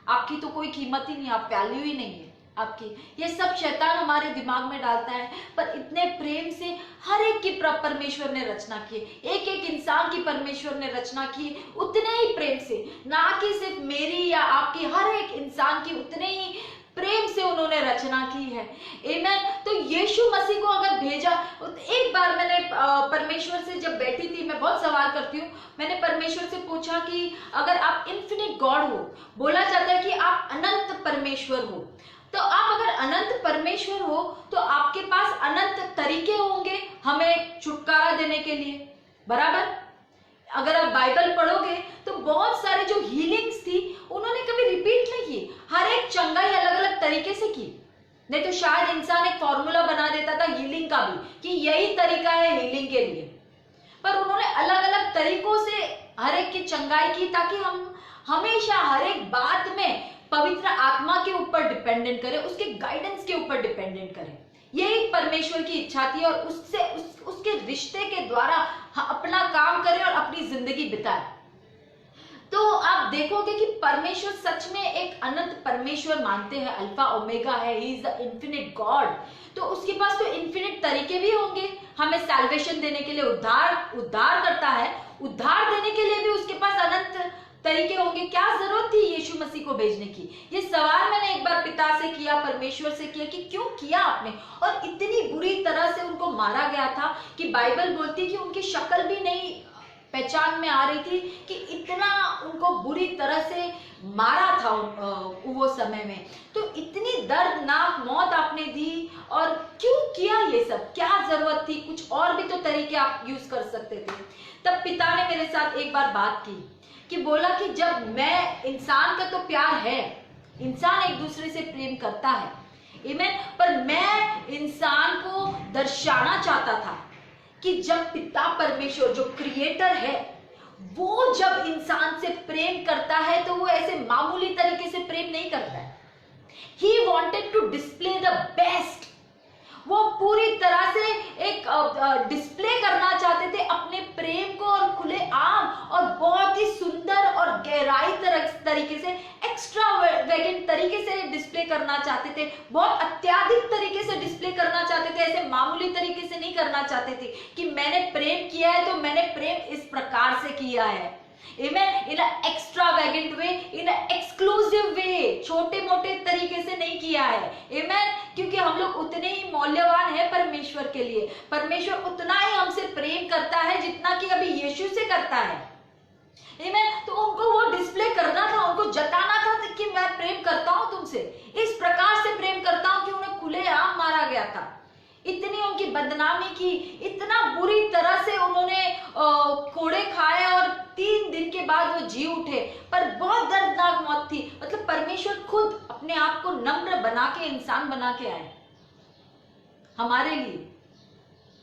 आपकी तो कोई कीमत ही नहीं, आप वैल्यू ही नहीं है आपकी। ये सब शैतान हमारे दिमाग में डालता है। पर इतने प्रेम से हर एक की परमेश्वर ने रचना की, एक एक इंसान की परमेश्वर ने रचना की उतने ही प्रेम से, ना कि सिर्फ मेरी या आपकी, हर एक इंसान की उतने ही प्रेम से उन्होंने रचना की है। आमीन। तो यीशु मसीह को अगर भेजा, एक बार मैंने परमेश्वर से जब बैठी थी, मैं बहुत सवाल करती हूँ, मैंने परमेश्वर से पूछा कि अगर आप इन्फिनिट गॉड हो, बोला जाता है कि आप अनंत परमेश्वर हो, तो आप अगर अनंत परमेश्वर हो तो आपके पास अनंत तरीके होंगे हमें छुटकारा देने के लिए, बराबर। अगर आप बाइबल पढ़ोगे तो बहुत सारे जो हीलिंग्स थी उन्होंने कभी रिपीट नहीं की, हर एक चंगाई अलग अलग तरीके से की। नहीं तो शायद इंसान एक फॉर्मूला बना देता था हीलिंग का भी कि यही तरीका है हीलिंग के लिए, पर उन्होंने अलग अलग तरीकों से हर एक की चंगाई की, ताकि हम हमेशा हर एक बात में पवित्र आत्मा के ऊपर डिपेंडेंट करें, उसके गाइडेंस के ऊपर डिपेंडेंट करें। यही परमेश्वर की इच्छा थी, और उसके रिश्ते के द्वारा अपना काम करें और अपनी जिंदगी बिताएं। तो आप देखोगे कि परमेश्वर सच में एक अनंत परमेश्वर मानते हैं, अल्फा ओमेगा है, he is the infinite God. तो उसके पास तो इन्फिनिट तरीके भी होंगे हमें सैल्वेशन देने के लिए, उद्धार करता है, उद्धार देने के लिए भी उसके पास अनंत तरीके होंगे। क्या जरूरत थी यीशु मसीह को भेजने की? ये सवाल मैंने एक बार पिता से किया, परमेश्वर से किया कि क्यों किया आपने। और इतनी बुरी तरह से उनको मारा गया था कि बाइबल बोलती है कि उनकी शक्ल भी नहीं पहचान में आ रही थी, कि इतना उनको बुरी तरह से मारा था वो समय में। तो इतनी दर्दनाक मौत आपने दी, और क्यों किया ये सब? क्या जरूरत थी? कुछ और भी तो तरीके आप यूज कर सकते थे। तब पिता ने मेरे साथ एक बार बात की कि बोला कि जब मैं, इंसान का तो प्यार है, इंसान एक दूसरे से प्रेम करता है, आमीन, पर मैं इंसान को दर्शाना चाहता था कि जब पिता परमेश्वर जो क्रिएटर है, वो जब इंसान से प्रेम करता है तो वो ऐसे मामूली तरीके से प्रेम नहीं करता है। He wanted to display the best। वो पूरी तरह से एक डिस्प्ले करना चाहते थे अपने प्रेम को, और खुले आम और बहुत ही सुंदर और गहराई तरीके से एक्स्ट्रा वेगेंट तरीके से डिस्प्ले करना चाहते थे, बहुत अत्याधिक तरीके से डिस्प्ले करना चाहते थे, ऐसे मामूली तरीके से नहीं करना चाहते थे कि मैंने प्रेम किया है तो मैंने प्रेम इस प्रकार से किया है। Amen? In an extravagant way, in an exclusive way, छोटे मोटे तरीके से नहीं किया है। Amen? क्योंकि हम लोग उतने ही मौल्यवान है परमेश्वर के लिए। परमेश्वर उतना ही हमसे प्रेम करता है जितना कि अभी यीशु से करता है। Amen? तो उनको वो डिस्प्ले करना था, उनको जताना था कि मैं प्रेम करता हूं तुमसे, इस प्रकार से प्रेम करता हूं कि उन्हें खुलेआम मारा गया था। इतनी उनकी बदनामी की, इतना बुरी तरह से उन्होंने कोड़े खाए और 3 दिन के बाद वो जी उठे, पर बहुत दर्दनाक मौत थी। मतलब परमेश्वर खुद अपने आप को नम्र बना के, इंसान बना के आए हमारे लिए।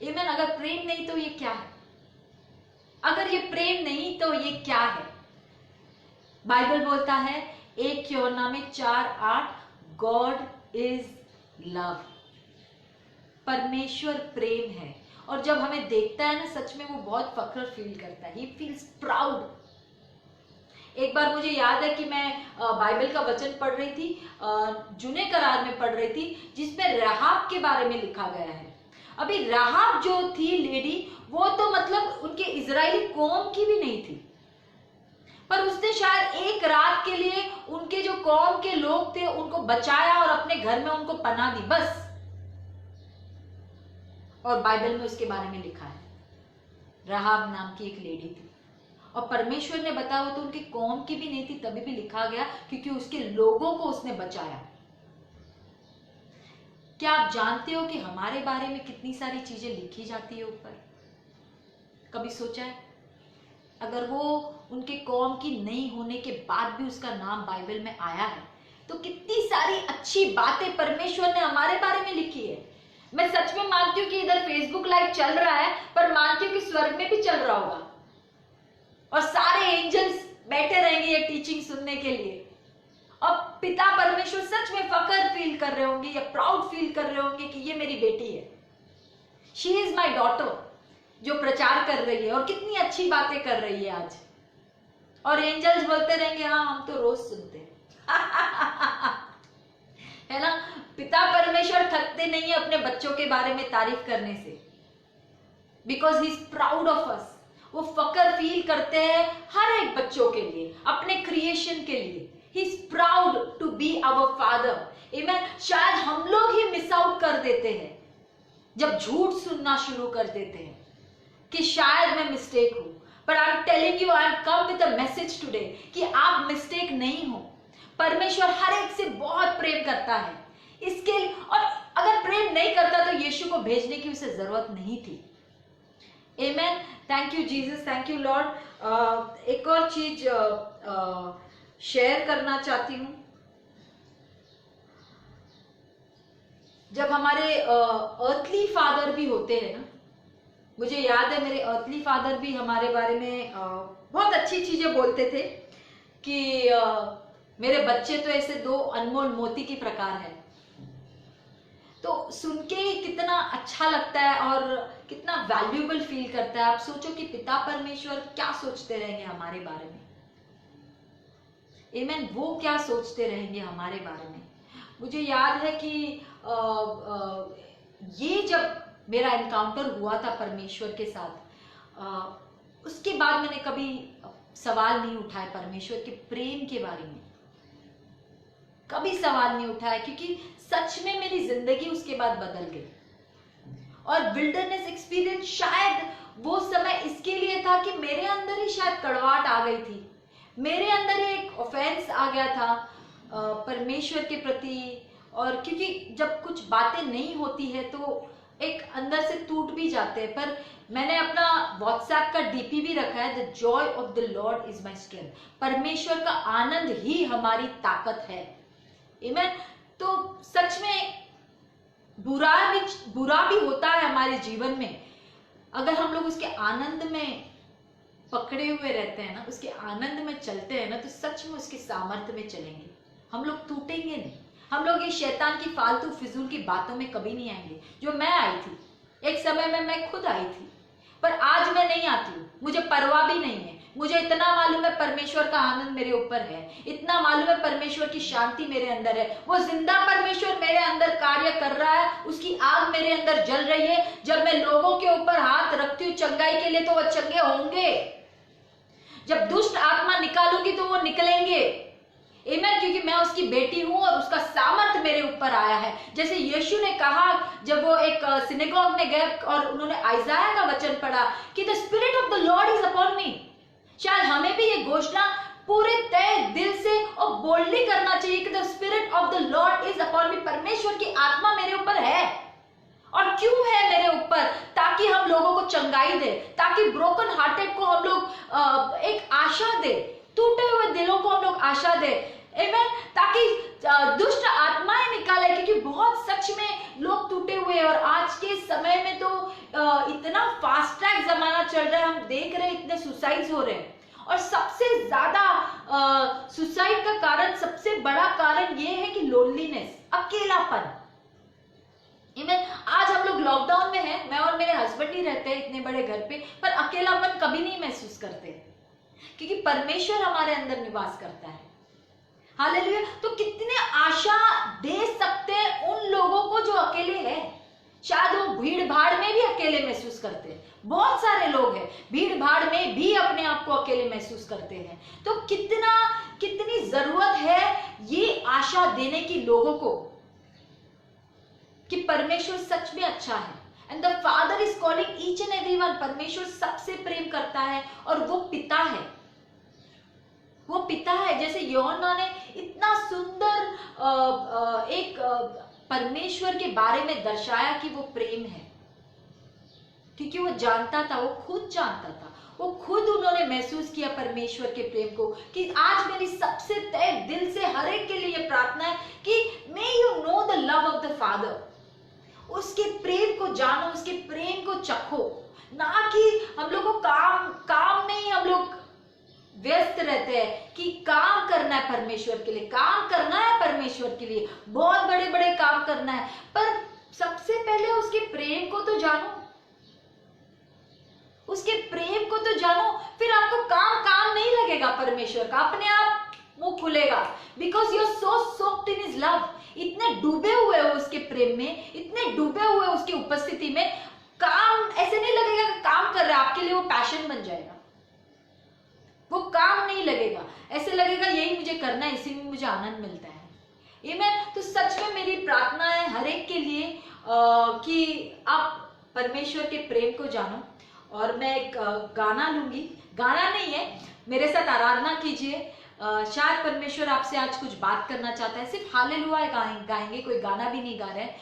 आमीन। अगर प्रेम नहीं तो ये क्या है? अगर ये प्रेम नहीं तो ये क्या है? बाइबल बोलता है 1 यूहन्ना में 4:8, गॉड इज लव। परमेश्वर प्रेम है। और जब हमें देखता है ना, सच में वो बहुत फख्र फील करता है, ही फील्स प्राउड। एक बार मुझे याद है कि मैं बाइबल का वचन पढ़ रही थी, जूने करार में पढ़ रही थी, जिसमें राहाब के बारे में लिखा गया है। अभी राहाब जो थी लेडी, वो तो मतलब उनके इजरायली कौम की भी नहीं थी, पर उसने शायद एक रात के लिए उनके जो कौम के लोग थे उनको बचाया और अपने घर में उनको पनाह दी, बस। और बाइबल में उसके बारे में लिखा है, राहाब नाम की एक लेडी थी, और परमेश्वर ने बताया वो तो उनकी कौम की भी नहीं थी, तभी भी लिखा गया क्योंकि उसके लोगों को उसने बचाया। क्या आप जानते हो कि हमारे बारे में कितनी सारी चीजें लिखी जाती है ऊपर? कभी सोचा है? अगर वो उनके कौम की नहीं होने के बाद भी उसका नाम बाइबल में आया है, तो कितनी सारी अच्छी बातें परमेश्वर ने हमारे बारे में लिखी है। मैं सच में मानती हूँ कि इधर फेसबुक लाइव चल रहा है, पर मानती हूँ कि स्वर्ग में भी चल रहा होगा और सारे एंजल्स बैठे रहेंगे ये टीचिंग सुनने के लिए, और पिता परमेश्वर सच में फख्र फील कर रहे होंगे या प्राउड फील कर रहे होंगे कि ये मेरी बेटी है, शी इज माई डॉटर, जो प्रचार कर रही है और कितनी अच्छी बातें कर रही है आज। और एंजल्स बोलते रहेंगे हाँ हम तो रोज सुनते हैं है ना। पिता परमेश्वर थकते नहीं है अपने बच्चों के बारे में तारीफ करने से, because he is proud of us. वो फख्र फील करते हैं हर एक बच्चों के लिए, अपने क्रिएशन के लिए। He is proud to be our father. आमीन। शायद हम लोग ही मिस आउट कर देते हैं जब झूठ सुनना शुरू कर देते हैं कि शायद मैं मिस्टेक हूं, पर I am telling you, I am come with a message today कि आप मिस्टेक नहीं हो। परमेश्वर हर एक से बहुत प्रेम करता है इसके लिए, और अगर प्रेम नहीं करता तो यीशु को भेजने की उसे जरूरत नहीं थी। आमीन। Thank you Jesus, thank you Lord. एक और चीज शेयर करना चाहती हूं। जब हमारे अर्थली फादर भी होते हैं ना, मुझे याद है मेरे अर्थली फादर भी हमारे बारे में बहुत अच्छी चीजें बोलते थे कि मेरे बच्चे तो ऐसे 2 अनमोल मोती की प्रकार है। तो सुन के कितना अच्छा लगता है और कितना वैल्यूएबल फील करता है। आप सोचो कि पिता परमेश्वर क्या सोचते रहेंगे हमारे बारे में। आमीन। वो क्या सोचते रहेंगे हमारे बारे में। मुझे याद है कि ये जब मेरा एनकाउंटर हुआ था परमेश्वर के साथ, उसके बाद मैंने कभी सवाल नहीं उठाया परमेश्वर के प्रेम के बारे में, कभी सवाल नहीं उठाया, क्योंकि सच में मेरी जिंदगी उसके बाद बदल गई। और विल्डरनेस एक्सपीरियंस शायद वो समय इसके लिए था कि मेरे अंदर ही शायद कड़वाहट आ गई थी, मेरे अंदर ही एक ऑफेंस आ गया था परमेश्वर के प्रति। और क्योंकि जब कुछ बातें नहीं होती है तो एक अंदर से टूट भी जाते हैं। पर मैंने अपना व्हाट्सएप का डीपी भी रखा है, the Joy of the Lord is my strength. परमेश्वर का आनंद ही हमारी ताकत है। आमीन। तो सच में बुरा भी होता है हमारे जीवन में, अगर हम लोग उसके आनंद में पकड़े हुए रहते हैं ना, उसके आनंद में चलते हैं ना, तो सच में उसके सामर्थ्य में चलेंगे। हम लोग टूटेंगे नहीं, हम लोग ये शैतान की फालतू फिजूल की बातों में कभी नहीं आएंगे। जो मैं आई थी एक समय में, मैं खुद आई थी, पर आज मैं नहीं आती हूँ, मुझे परवाह भी नहीं है। मुझे इतना मालूम है परमेश्वर का आनंद मेरे ऊपर है, इतना मालूम है परमेश्वर की शांति मेरे अंदर है, वो जिंदा परमेश्वर मेरे अंदर कार्य कर रहा है, उसकी आग मेरे अंदर जल रही है। जब मैं लोगों के ऊपर हाथ रखती हूँ चंगाई के लिए तो वो चंगे होंगे, जब दुष्ट आत्मा निकालूंगी तो वो निकलेंगे। आमीन, क्योंकि मैं उसकी बेटी हूं और उसका सामर्थ मेरे ऊपर आया है। जैसे यीशु ने कहा जब वो एक सिनेगॉग में गए और उन्होंने आइजाया का वचन पढ़ा कि the spirit of the Lord is upon मी। शायद हमें भी ये घोषणा पूरे तय दिल से और बोल्डली करना चाहिए कि the spirit of the Lord is upon मी। परमेश्वर की आत्मा मेरे ऊपर है। और क्यों है मेरे ऊपर? ताकि हम लोगों को चंगाई दे, ताकि ब्रोकन हार्टेड को हम लोग एक आशा दे, टूटे हुए दिलों को हम लोग आशा दे। आमीन, ताकि दुष्ट आत्माएं निकाले, क्योंकि बहुत सच में लोग टूटे हुए हैं। और आज के समय में तो इतना फास्ट ट्रैक जमाना चल रहा है, हम देख रहे हैं इतने सुसाइड्स हो रहे हैं। और सबसे ज्यादा सुसाइड का कारण, सबसे बड़ा कारण ये है कि लोनलीनेस, अकेलापन। आज हम लोग लॉकडाउन में हैं, मैं और मेरे हस्बैंड ही रहते हैं इतने बड़े घर पे, पर अकेलापन कभी नहीं महसूस करते, क्योंकि परमेश्वर हमारे अंदर निवास करता है। हालेलुया। तो कितने आशा दे सकते हैं उन लोगों को जो अकेले हैं। शायद वो भीड़ भाड़ में भी अकेले महसूस करते हैं। बहुत सारे लोग हैं भीड़ भाड़ में भी अपने आप को अकेले महसूस करते हैं। तो कितनी जरूरत है ये आशा देने की लोगों को कि परमेश्वर सच में अच्छा है। And the father is calling each and everyone. परमेश्वर सबसे प्रेम करता है और वो पिता है, वो पिता है। जैसे यूहन्ना ने इतना सुंदर एक परमेश्वर के बारे में दर्शाया कि वो प्रेम है, क्योंकि वो जानता था, वो खुद जानता था, वो खुद उन्होंने महसूस किया परमेश्वर के प्रेम को। कि आज मेरी सबसे तय दिल से हर एक के लिए प्रार्थना है कि may you know the love of the father. उसके प्रेम को जानो, उसके प्रेम को चखो। ना कि हम लोग को काम में ही हम लोग व्यस्त रहते हैं कि काम करना है परमेश्वर के लिए, काम करना है परमेश्वर के लिए, बहुत बड़े बड़े काम करना है। पर सबसे पहले उसके प्रेम को तो जानो, उसके प्रेम को तो जानो, फिर आपको काम नहीं लगेगा परमेश्वर का, अपने आप मुंह खुलेगा। Because you are so soaked in his love. इतने डूबे हुए हो उसके प्रेम में, इतने डूबे हुए उसकी उपस्थिति में, काम ऐसे नहीं लगेगा कि काम कर रहा है, आपके लिए वो पैशन बन जाएगा। वो काम नहीं लगेगा, ऐसे लगेगा यही मुझे करना है, इसी में मुझे आनंद मिलता है। आमीन। तो सच में मेरी प्रार्थना है हर एक के लिए कि आप परमेश्वर के प्रेम को जानो। और मैं एक गाना लूंगी, गाना नहीं है, मेरे साथ आराधना कीजिए। शायद परमेश्वर आपसे आज कुछ बात करना चाहता है। सिर्फ हालेलुया गाएंगे, कोई गाना भी नहीं गा रहे हैं।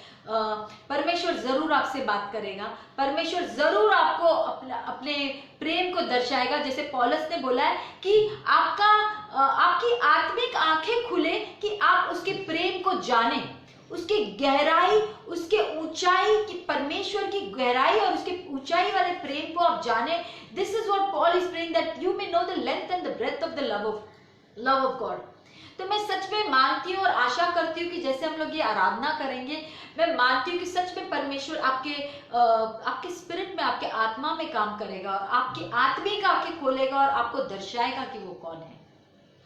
परमेश्वर जरूर आपसे बात करेगा, परमेश्वर जरूर आपको अपने प्रेम को दर्शाएगा। जैसे पौलुस ने बोला है कि आपकी आत्मिक आंखें खुले कि आप उसके प्रेम को जाने, उसकी गहराई, उसके ऊंचाई की, परमेश्वर की गहराई और उसके ऊंचाई वाले प्रेम को आप जाने। This is what Paul is praying, that you may know the length and the breadth of the love of God. तो मैं सच में मानती हूँ और आशा करती हूँ कि जैसे हम लोग ये आराधना करेंगे, मैं मानती हूँ कि सच में परमेश्वर आपके स्पिरिट में, आपके आत्मा में काम करेगा और आपकी आत्मिक आंखें खोलेगा और आपको दर्शाएगा कि वो कौन है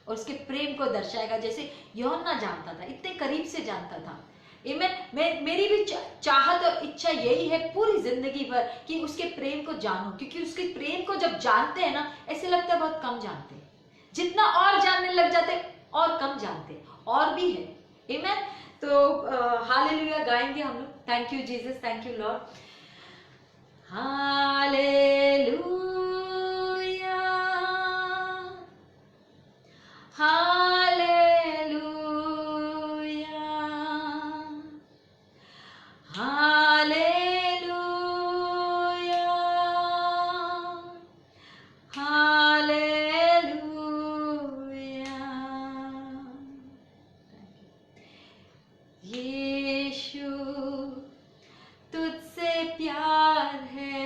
और उसके प्रेम को दर्शाएगा। जैसे यूहन्ना जानता था, इतने करीब से जानता था। मेरी भी चाहत और इच्छा यही है पूरी जिंदगी भर कि उसके प्रेम को जानूं, क्योंकि उसके प्रेम को जब जानते हैं ना, ऐसे लगता है बहुत कम जानते हैं। जितना और जानने लग जाते और कम जानते, और भी है। आमीन। तो हालेलुया गाएंगे हम लोग। Thank you Jesus, thank you Lord. Hallelujah, hallelujah, hallelujah, hallelujah. Yeshu तुझसे प्यार है,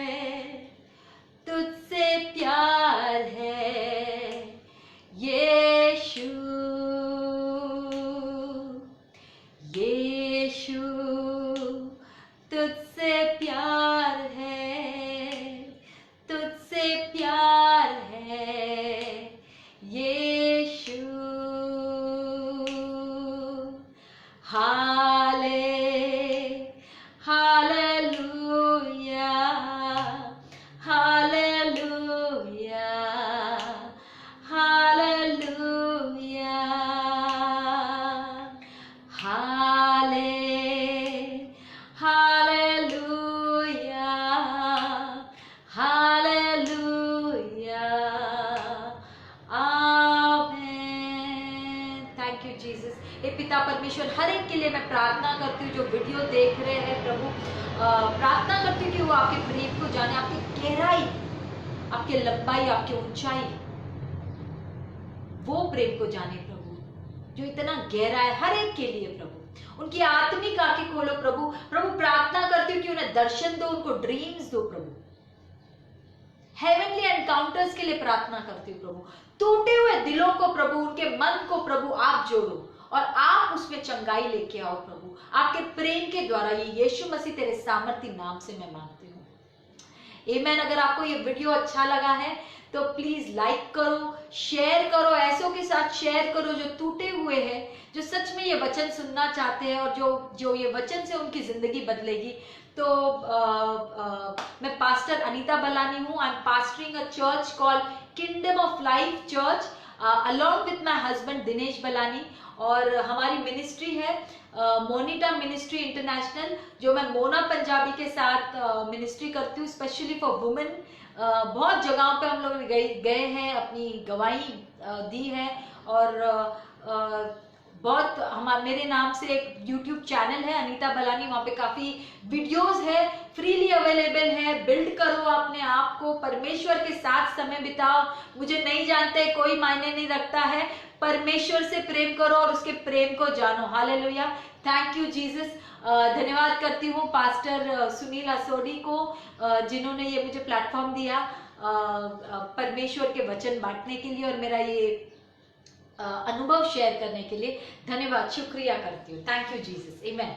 तुझसे प्यार है यीशु, यीशु तुझसे प्यार है, तुझसे प्यार है परमेश्वर हर एक के लिए मैं प्रार्थना करती हूँ जो वीडियो देख रहे हैं प्रभु, प्रार्थना करती हूँ कि वो आपके प्रेम को जाने, आपकी गहराई, आपकी लंबाई, आपकी ऊंचाई, वो प्रेम को जाने प्रभु जो इतना गहरा है हर एक के लिए प्रभु। उनकी आत्मिक आंखें खोलो प्रभु। प्रभु प्रार्थना करती हूँ कि उन्हें दर्शन दो, उनको ड्रीम्स दो प्रभु। हेवनली एनकाउंटर्स के लिए प्रार्थना करती हूँ प्रभु। टूटे हुए दिलों को प्रभु, उनके मन को प्रभु आप जोड़ो और आप उसमें चंगाई लेके आओ प्रभु। आपके प्रेम के द्वारा ये यीशु मसीह तेरे सामर्थी नाम से मैं मांगती हूँ। आमेन। अगर आपको ये वीडियो अच्छा लगा है तो प्लीज लाइक करो, शेयर करो, ऐसों के साथ शेयर करो जो टूटे हुए हैं, जो सच में ये वचन सुनना चाहते हैं और जो ये वचन से उनकी जिंदगी बदलेगी। तो मैं पास्टर अनीता बलानी हूँ। I am pastoring a church called Kingdom of Life Church along with my husband Dinesh Balani. और हमारी मिनिस्ट्री है मोनिटा मिनिस्ट्री इंटरनेशनल, जो मैं मोना पंजाबी के साथ मिनिस्ट्री करती हूँ, स्पेशली फॉर वुमेन। बहुत जगहों पे हम लोग गए हैं, अपनी गवाही दी है। और बहुत मेरे नाम से एक YouTube चैनल है अनीता बलानी, वहाँ पे काफी वीडियोस है, फ्रीली अवेलेबल है। बिल्ड करो अपने आप को, परमेश्वर के साथ समय बिताओ। मुझे नहीं जानते, कोई मायने नहीं रखता है, परमेश्वर से प्रेम करो और उसके प्रेम को जानो। Hallelujah, thank you Jesus. धन्यवाद करती हूँ पास्टर सुनील असोडी को, जिन्होंने ये मुझे प्लेटफॉर्म दिया परमेश्वर के वचन बांटने के लिए और मेरा ये अनुभव शेयर करने के लिए। धन्यवाद, शुक्रिया करती हूँ। Thank you Jesus, amen.